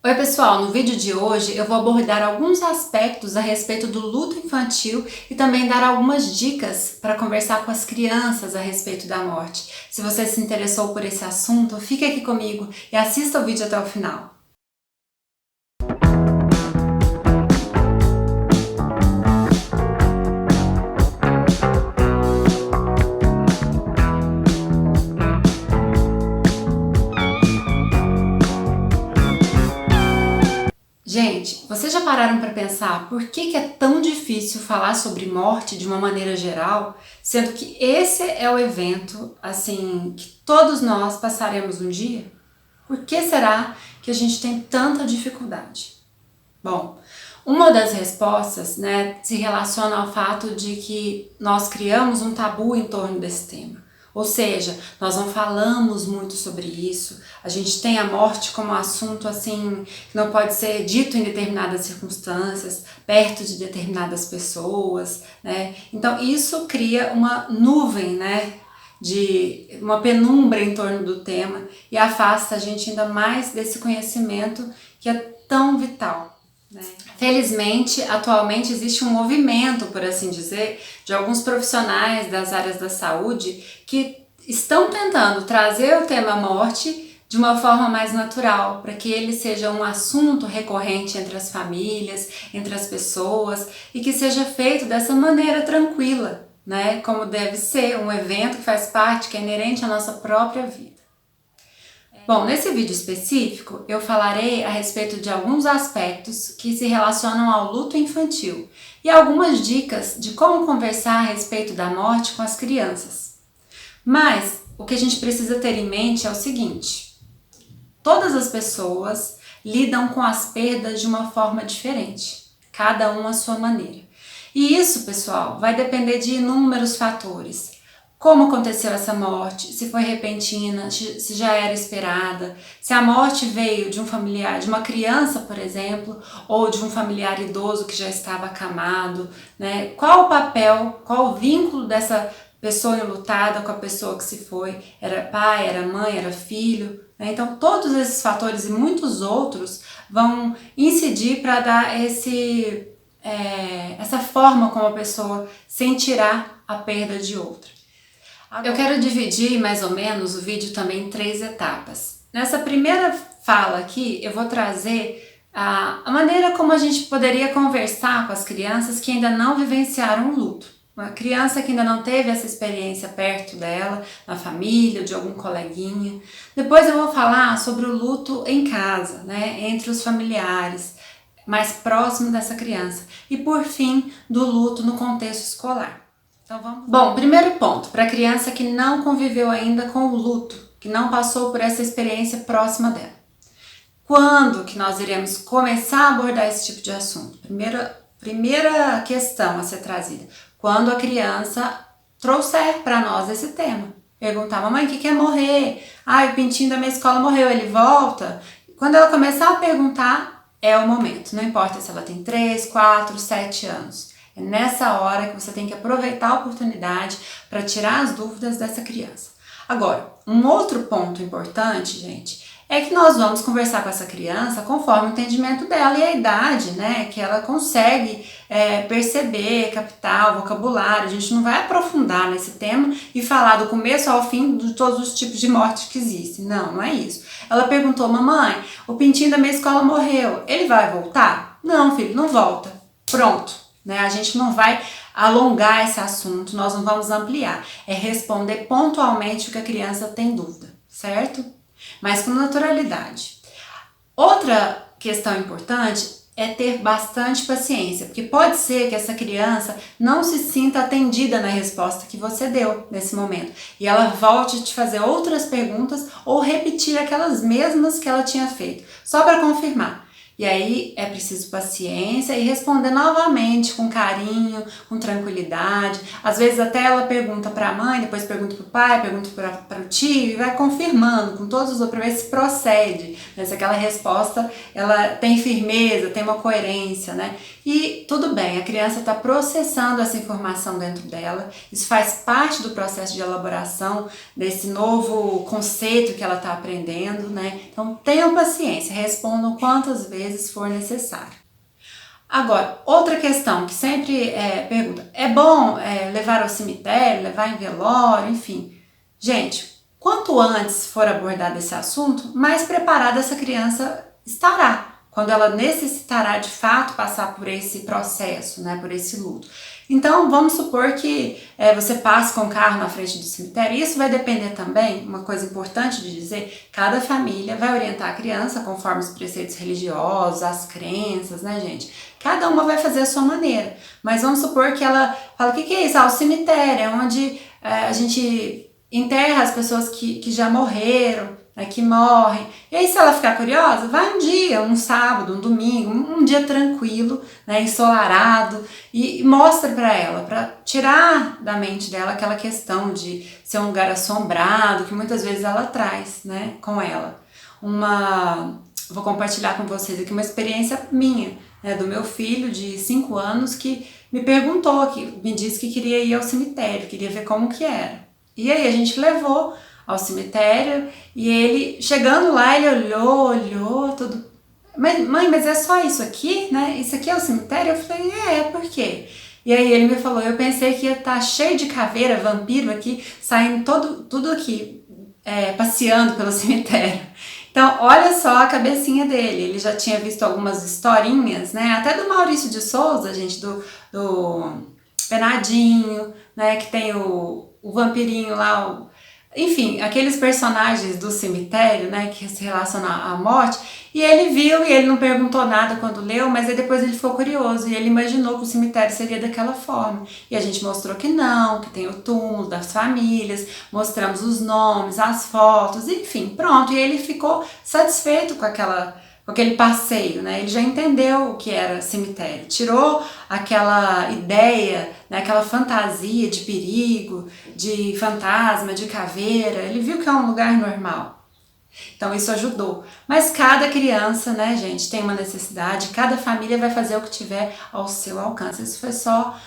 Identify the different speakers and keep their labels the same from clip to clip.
Speaker 1: Oi pessoal, no vídeo de hoje eu vou abordar alguns aspectos a respeito do luto infantil e também dar algumas dicas para conversar com as crianças a respeito da morte. Se você se interessou por esse assunto, fique aqui comigo e assista o vídeo até o final. Gente, vocês já pararam para pensar por que é tão difícil falar sobre morte de uma maneira geral, sendo que esse é o evento, assim, que todos nós passaremos um dia? Por que será que a gente tem tanta dificuldade? Bom, uma das respostas, se relaciona ao fato de que nós criamos um tabu em torno desse tema. Ou seja, nós não falamos muito sobre isso, a gente tem a morte como assunto assim que não pode ser dito em determinadas circunstâncias, perto de determinadas pessoas, né? Então isso cria uma nuvem, de uma penumbra em torno do tema e afasta a gente ainda mais desse conhecimento que é tão vital. Felizmente, atualmente existe um movimento, por assim dizer, de alguns profissionais das áreas da saúde que estão tentando trazer o tema morte de uma forma mais natural, para que ele seja um assunto recorrente entre as famílias, entre as pessoas e que seja feito dessa maneira tranquila, como deve ser um evento que faz parte, que é inerente à nossa própria vida. Bom, nesse vídeo específico eu falarei a respeito de alguns aspectos que se relacionam ao luto infantil e algumas dicas de como conversar a respeito da morte com as crianças. Mas o que a gente precisa ter em mente é o seguinte: todas as pessoas lidam com as perdas de uma forma diferente, cada um à sua maneira. E isso, pessoal, vai depender de inúmeros fatores. Como aconteceu essa morte, se foi repentina, se já era esperada, se a morte veio de um familiar, de uma criança, por exemplo, ou de um familiar idoso que já estava acamado, Qual o papel, qual o vínculo dessa pessoa enlutada com a pessoa que se foi? Era pai, era mãe, era filho? Então todos esses fatores e muitos outros vão incidir para dar essa forma como a pessoa sentirá a perda de outra. Eu quero dividir mais ou menos o vídeo também em 3 etapas. Nessa primeira fala aqui, eu vou trazer a maneira como a gente poderia conversar com as crianças que ainda não vivenciaram o luto. Uma criança que ainda não teve essa experiência perto dela, na família, de algum coleguinha. Depois eu vou falar sobre o luto em casa, entre os familiares, mais próximo dessa criança. E por fim, do luto no contexto escolar. Então vamos. Bom, primeiro ponto, para a criança que não conviveu ainda com o luto, que não passou por essa experiência próxima dela. Quando que nós iremos começar a abordar esse tipo de assunto? Primeira questão a ser trazida, quando a criança trouxer para nós esse tema. Perguntar: mamãe, o que é morrer? O pintinho da minha escola morreu, ele volta? Quando ela começar a perguntar, é o momento. Não importa se ela tem 3, 4, 7 anos. É nessa hora que você tem que aproveitar a oportunidade para tirar as dúvidas dessa criança. Agora, um outro ponto importante, gente, é que nós vamos conversar com essa criança conforme o entendimento dela e a idade, que ela consegue perceber, captar o vocabulário. A gente não vai aprofundar nesse tema e falar do começo ao fim de todos os tipos de morte que existem. Não, não é isso. Ela perguntou: mamãe, o pintinho da minha escola morreu, ele vai voltar? Não, filho, não volta. Pronto. A gente não vai alongar esse assunto, nós não vamos ampliar. É responder pontualmente o que a criança tem dúvida, certo? Mas com naturalidade. Outra questão importante é ter bastante paciência, porque pode ser que essa criança não se sinta atendida na resposta que você deu nesse momento e ela volte a te fazer outras perguntas ou repetir aquelas mesmas que ela tinha feito, só para confirmar. E aí é preciso paciência e responder novamente com carinho, com tranquilidade. Às vezes até ela pergunta para a mãe, depois pergunta para o pai, pergunta para o tio e vai confirmando com todos os outros para ver se procede, né? Se aquela resposta ela tem firmeza, tem uma coerência, né? E tudo bem, a criança está processando essa informação dentro dela, isso faz parte do processo de elaboração desse novo conceito que ela está aprendendo, né? Então tenham paciência, respondam quantas vezes for necessário. Agora, outra questão que sempre pergunta, é bom levar ao cemitério, levar em velório, enfim. Gente, quanto antes for abordado esse assunto, mais preparada essa criança estará, quando ela necessitará de fato passar por esse processo, né, por esse luto. Então, vamos supor que você passe com o carro na frente do cemitério. Isso vai depender também, uma coisa importante de dizer, cada família vai orientar a criança conforme os preceitos religiosos, as crenças, né, gente? Cada uma vai fazer a sua maneira. Mas vamos supor que ela fala, o que é isso? O cemitério é onde a gente enterra as pessoas que já morreram, né, que morrem. E aí, se ela ficar curiosa, vai um dia, um sábado, um domingo, um dia tranquilo, né, ensolarado, e mostra para ela, para tirar da mente dela aquela questão de ser um lugar assombrado, que muitas vezes ela traz, né, com ela. Vou compartilhar com vocês aqui uma experiência minha, né, do meu filho de 5 anos que me perguntou, que me disse que queria ir ao cemitério, queria ver como que era. E aí a gente levou ao cemitério e ele, chegando lá, ele olhou tudo. Mãe, mas é só isso aqui, né? Isso aqui é o cemitério? Eu falei, por quê? E aí ele me falou, eu pensei que ia estar cheio de caveira, vampiro aqui, saindo tudo aqui, passeando pelo cemitério. Então, olha só a cabecinha dele, ele já tinha visto algumas historinhas, né? Até do Maurício de Souza, gente, do Penadinho, né? Que tem o vampirinho lá, enfim, aqueles personagens do cemitério, né, que se relacionam à morte, e ele viu e ele não perguntou nada quando leu, mas aí depois ele ficou curioso e ele imaginou que o cemitério seria daquela forma. E a gente mostrou que não, que tem o túmulo das famílias, mostramos os nomes, as fotos, enfim, pronto. E ele ficou satisfeito com aquele passeio, né? Ele já entendeu o que era cemitério, tirou aquela ideia, né, aquela fantasia de perigo, de fantasma, de caveira, ele viu que é um lugar normal. Então isso ajudou. Mas cada criança, né, gente, tem uma necessidade, cada família vai fazer o que tiver ao seu alcance. Isso foi só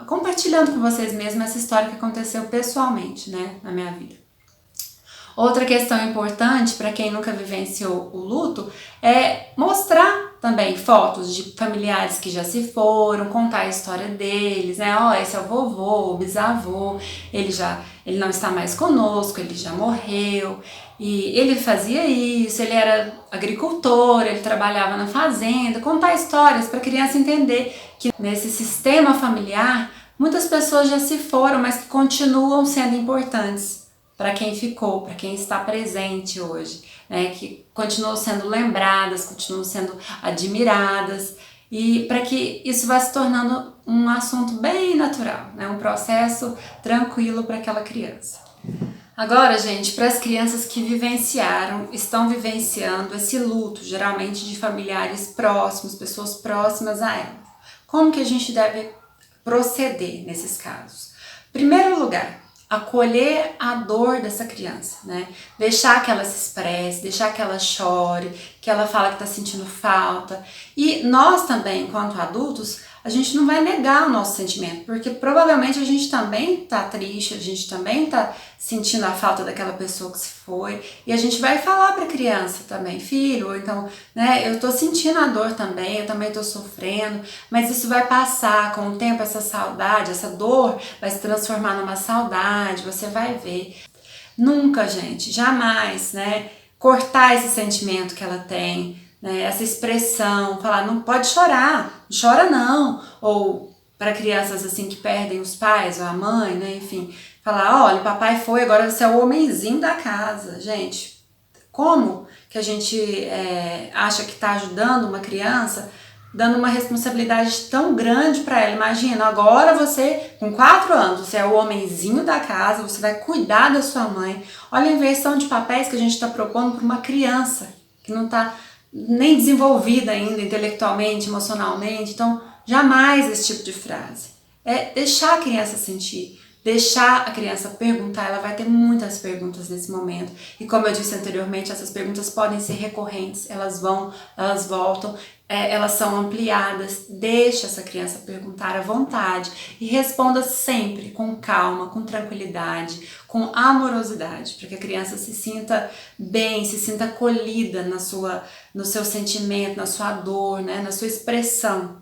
Speaker 1: compartilhando com vocês mesmo essa história que aconteceu pessoalmente, né, na minha vida. Outra questão importante para quem nunca vivenciou o luto é mostrar também fotos de familiares que já se foram, contar a história deles, né? Esse é o vovô, o bisavô, ele não está mais conosco, ele já morreu, e ele fazia isso, ele era agricultor, ele trabalhava na fazenda, contar histórias para a criança entender que nesse sistema familiar muitas pessoas já se foram, mas que continuam sendo importantes para quem ficou, para quem está presente hoje, né, que continuam sendo lembradas, continuam sendo admiradas, e para que isso vá se tornando um assunto bem natural, né, um processo tranquilo para aquela criança. Agora, gente, para as crianças que estão vivenciando esse luto, geralmente de familiares próximos, pessoas próximas a elas, como que a gente deve proceder nesses casos? Em primeiro lugar, acolher a dor dessa criança, né? Deixar que ela se expresse, deixar que ela chore, que ela fale que está sentindo falta. E nós também, enquanto adultos, a gente não vai negar o nosso sentimento, porque provavelmente a gente também está triste, a gente também está sentindo a falta daquela pessoa que se foi, e a gente vai falar para a criança também, filho, ou então, né, eu estou sentindo a dor também, eu também estou sofrendo, mas isso vai passar com o tempo, essa saudade, essa dor vai se transformar numa saudade, você vai ver. Nunca, gente, jamais, né, cortar esse sentimento que ela tem, né, essa expressão, falar, não pode chorar, não chora não, ou para crianças assim que perdem os pais ou a mãe, né, enfim, falar, olha, o papai foi, agora você é o homenzinho da casa. Gente, como que a gente acha que está ajudando uma criança, dando uma responsabilidade tão grande para ela? Imagina, agora você, com 4 anos, você é o homenzinho da casa, você vai cuidar da sua mãe. Olha a inversão de papéis que a gente está propondo para uma criança que não está nem desenvolvida ainda intelectualmente, emocionalmente. Então, jamais esse tipo de frase. É deixar a criança sentir, deixar a criança perguntar. Ela vai ter muitas perguntas nesse momento. E como eu disse anteriormente, essas perguntas podem ser recorrentes, elas vão, elas voltam, elas são ampliadas. Deixa essa criança perguntar à vontade e responda sempre com calma, com tranquilidade, com amorosidade, para que a criança se sinta bem, se sinta acolhida no seu sentimento, na sua dor, né, na sua expressão.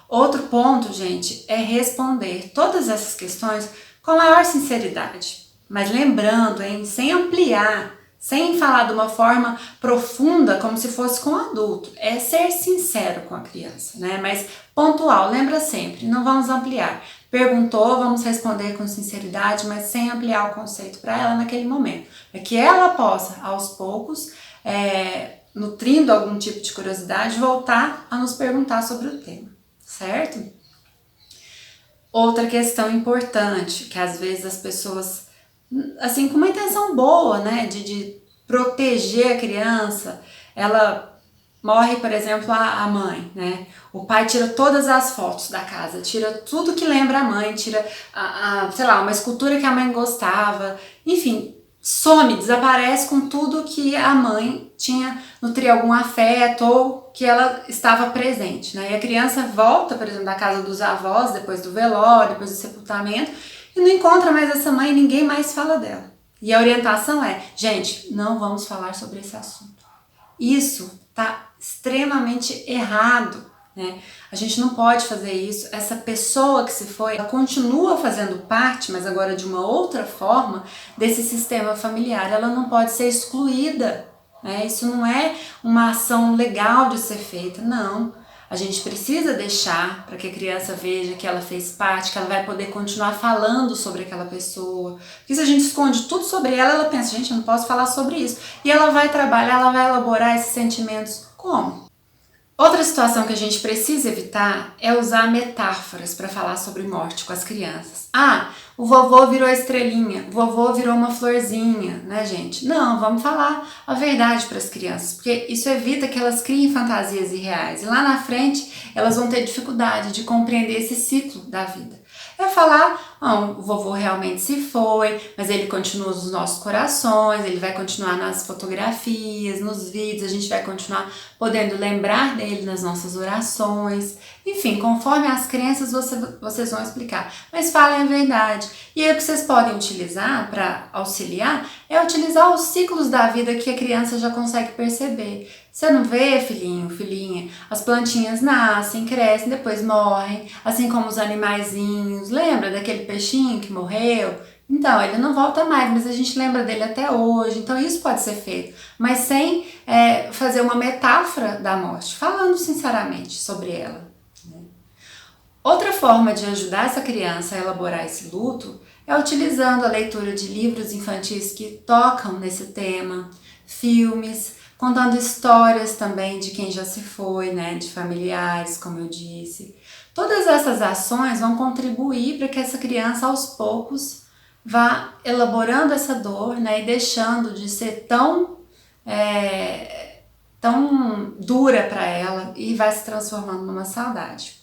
Speaker 1: Outro ponto, gente, é responder todas essas questões com a maior sinceridade, mas lembrando, hein, sem ampliar, sem falar de uma forma profunda, como se fosse com o adulto. É ser sincero com a criança, né? Mas pontual, lembra sempre, não vamos ampliar. Perguntou, vamos responder com sinceridade, mas sem ampliar o conceito para ela naquele momento. Para que ela possa, aos poucos, nutrindo algum tipo de curiosidade, voltar a nos perguntar sobre o tema, certo? Outra questão importante, que às vezes as pessoas, assim, com uma intenção boa, né, de proteger a criança, ela morre, por exemplo, a mãe, né, o pai tira todas as fotos da casa, tira tudo que lembra a mãe, tira, sei lá, uma escultura que a mãe gostava, enfim, some, desaparece com tudo que a mãe tinha, nutria algum afeto ou que ela estava presente, né? E a criança volta, por exemplo, da casa dos avós, depois do velório, depois do sepultamento, e não encontra mais essa mãe e ninguém mais fala dela. E a orientação é, gente, não vamos falar sobre esse assunto. Isso tá extremamente errado, né? A gente não pode fazer isso. Essa pessoa que se foi, ela continua fazendo parte, mas agora de uma outra forma, desse sistema familiar. Ela não pode ser excluída, né? Isso não é uma ação legal de ser feita, não. A gente precisa deixar para que a criança veja que ela fez parte, que ela vai poder continuar falando sobre aquela pessoa. Porque se a gente esconde tudo sobre ela, ela pensa, gente, eu não posso falar sobre isso. E ela vai trabalhar, ela vai elaborar esses sentimentos como? Outra situação que a gente precisa evitar é usar metáforas para falar sobre morte com as crianças. Ah, o vovô virou estrelinha, o vovô virou uma florzinha, né, gente? Não, vamos falar a verdade para as crianças, porque isso evita que elas criem fantasias irreais. E lá na frente, elas vão ter dificuldade de compreender esse ciclo da vida. É falar, o vovô realmente se foi, mas ele continua nos nossos corações, ele vai continuar nas fotografias, nos vídeos, a gente vai continuar podendo lembrar dele nas nossas orações. Enfim, conforme as crenças vocês vão explicar, mas falem a verdade. E aí o que vocês podem utilizar para auxiliar é utilizar os ciclos da vida que a criança já consegue perceber. Você não vê, filhinho, filhinha? As plantinhas nascem, crescem, depois morrem, assim como os animaizinhos. Lembra daquele peixinho que morreu? Então, ele não volta mais, mas a gente lembra dele até hoje. Então, isso pode ser feito, mas sem fazer uma metáfora da morte, falando sinceramente sobre ela. Outra forma de ajudar essa criança a elaborar esse luto é utilizando a leitura de livros infantis que tocam nesse tema, filmes, contando histórias também de quem já se foi, né, de familiares, como eu disse. Todas essas ações vão contribuir para que essa criança, aos poucos, vá elaborando essa dor, né, e deixando de ser tão dura para ela e vai se transformando numa saudade.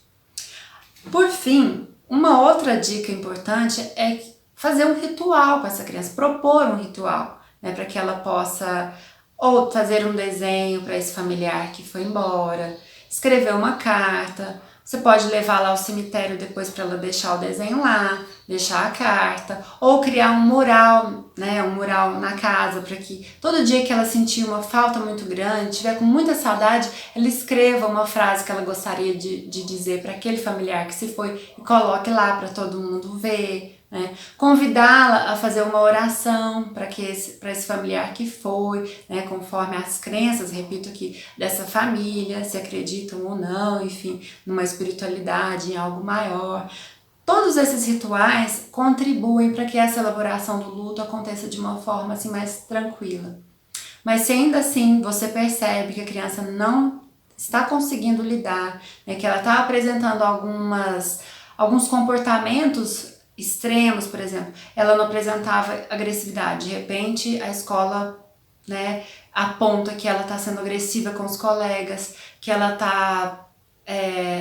Speaker 1: Por fim, uma outra dica importante é fazer um ritual com essa criança, propor um ritual, né, para que ela possa ou fazer um desenho para esse familiar que foi embora, escrever uma carta. Você pode levar lá ao cemitério depois para ela deixar o desenho lá, deixar a carta, ou criar um mural, né, um mural na casa, para que todo dia que ela sentir uma falta muito grande, tiver com muita saudade, ela escreva uma frase que ela gostaria de dizer para aquele familiar que se foi e coloque lá para todo mundo ver. Né? Convidá-la a fazer uma oração para esse familiar que foi, né? Conforme as crenças, repito aqui, dessa família, se acreditam ou não, enfim, numa espiritualidade, em algo maior. Todos esses rituais contribuem para que essa elaboração do luto aconteça de uma forma assim, mais tranquila. Mas se ainda assim você percebe que a criança não está conseguindo lidar, né? Que ela está apresentando alguns comportamentos extremos, por exemplo, ela não apresentava agressividade, de repente a escola né, aponta que ela está sendo agressiva com os colegas, que ela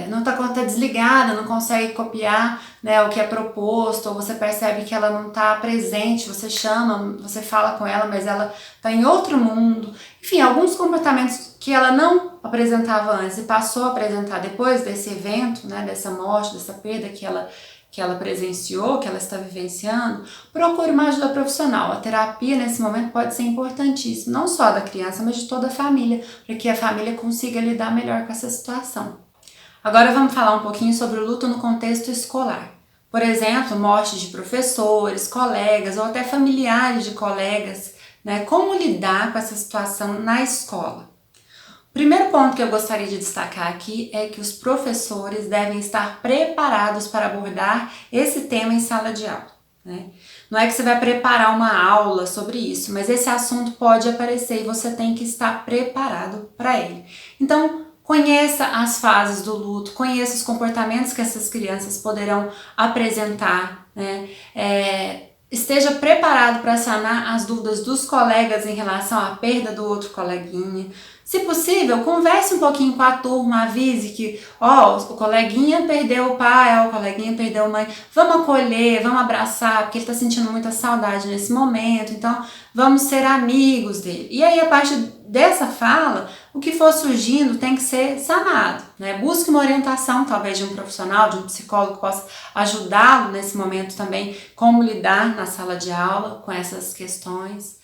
Speaker 1: não tá desligada, não consegue copiar, né, o que é proposto, ou você percebe que ela não está presente, você chama, você fala com ela, mas ela está em outro mundo. Enfim, alguns comportamentos que ela não apresentava antes e passou a apresentar depois desse evento, né, dessa morte, dessa perda que ela presenciou, que ela está vivenciando. Procure uma ajuda profissional. A terapia nesse momento pode ser importantíssima, não só da criança, mas de toda a família, para que a família consiga lidar melhor com essa situação. Agora vamos falar um pouquinho sobre o luto no contexto escolar. Por exemplo, morte de professores, colegas ou até familiares de colegas, né? Como lidar com essa situação na escola? O primeiro ponto que eu gostaria de destacar aqui é que os professores devem estar preparados para abordar esse tema em sala de aula, né? Não é que você vai preparar uma aula sobre isso, mas esse assunto pode aparecer e você tem que estar preparado para ele. Então, conheça as fases do luto, conheça os comportamentos que essas crianças poderão apresentar, né? Esteja preparado para sanar as dúvidas dos colegas em relação à perda do outro coleguinha. Se possível, converse um pouquinho com a turma, avise que o coleguinha perdeu o pai, o coleguinha perdeu a mãe, vamos acolher, vamos abraçar, porque ele está sentindo muita saudade nesse momento, então vamos ser amigos dele. E aí, a partir dessa fala, o que for surgindo tem que ser sanado, né? Busque uma orientação, talvez de um profissional, de um psicólogo que possa ajudá-lo nesse momento também, como lidar na sala de aula com essas questões.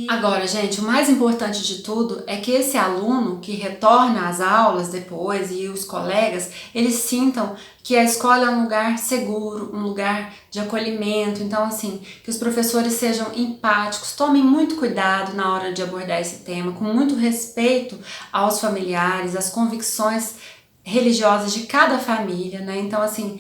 Speaker 1: Agora, gente, o mais importante de tudo é que esse aluno que retorna às aulas depois e os colegas, eles sintam que a escola é um lugar seguro, um lugar de acolhimento. Então, assim, que os professores sejam empáticos, tomem muito cuidado na hora de abordar esse tema, com muito respeito aos familiares, às convicções religiosas de cada família, né? Então, assim,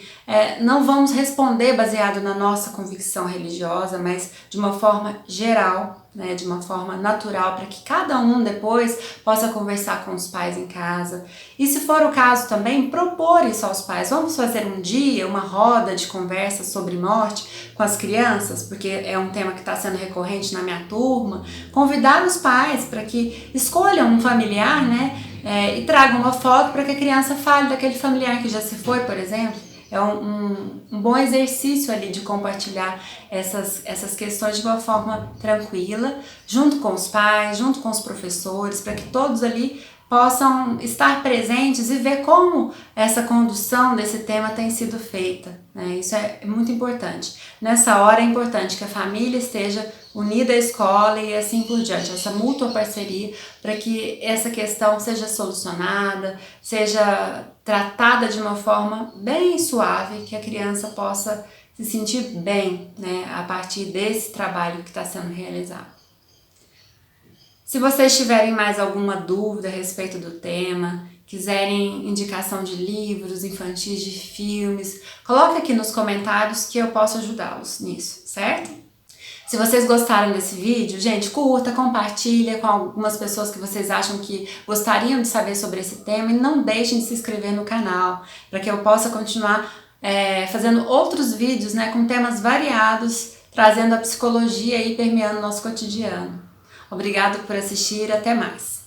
Speaker 1: não vamos responder baseado na nossa convicção religiosa, mas de uma forma geral, né? De uma forma natural, para que cada um depois possa conversar com os pais em casa. E se for o caso também, propor isso aos pais. Vamos fazer um dia, uma roda de conversa sobre morte com as crianças, porque é um tema que está sendo recorrente na minha turma. Convidar os pais para que escolham um familiar, né? E tragam uma foto para que a criança fale daquele familiar que já se foi, por exemplo. É um bom exercício ali de compartilhar essas questões de uma forma tranquila, junto com os pais, junto com os professores, para que todos ali possam estar presentes e ver como essa condução desse tema tem sido feita, né? Isso é muito importante. Nessa hora é importante que a família esteja unida à escola e assim por diante, essa mútua parceria para que essa questão seja solucionada, seja tratada de uma forma bem suave, que a criança possa se sentir bem, né, a partir desse trabalho que está sendo realizado. Se vocês tiverem mais alguma dúvida a respeito do tema, quiserem indicação de livros infantis, de filmes, coloque aqui nos comentários que eu posso ajudá-los nisso, certo? Se vocês gostaram desse vídeo, gente, curta, compartilha com algumas pessoas que vocês acham que gostariam de saber sobre esse tema e não deixem de se inscrever no canal, para que eu possa continuar fazendo outros vídeos, né, com temas variados, trazendo a psicologia e permeando o nosso cotidiano. Obrigado por assistir, até mais!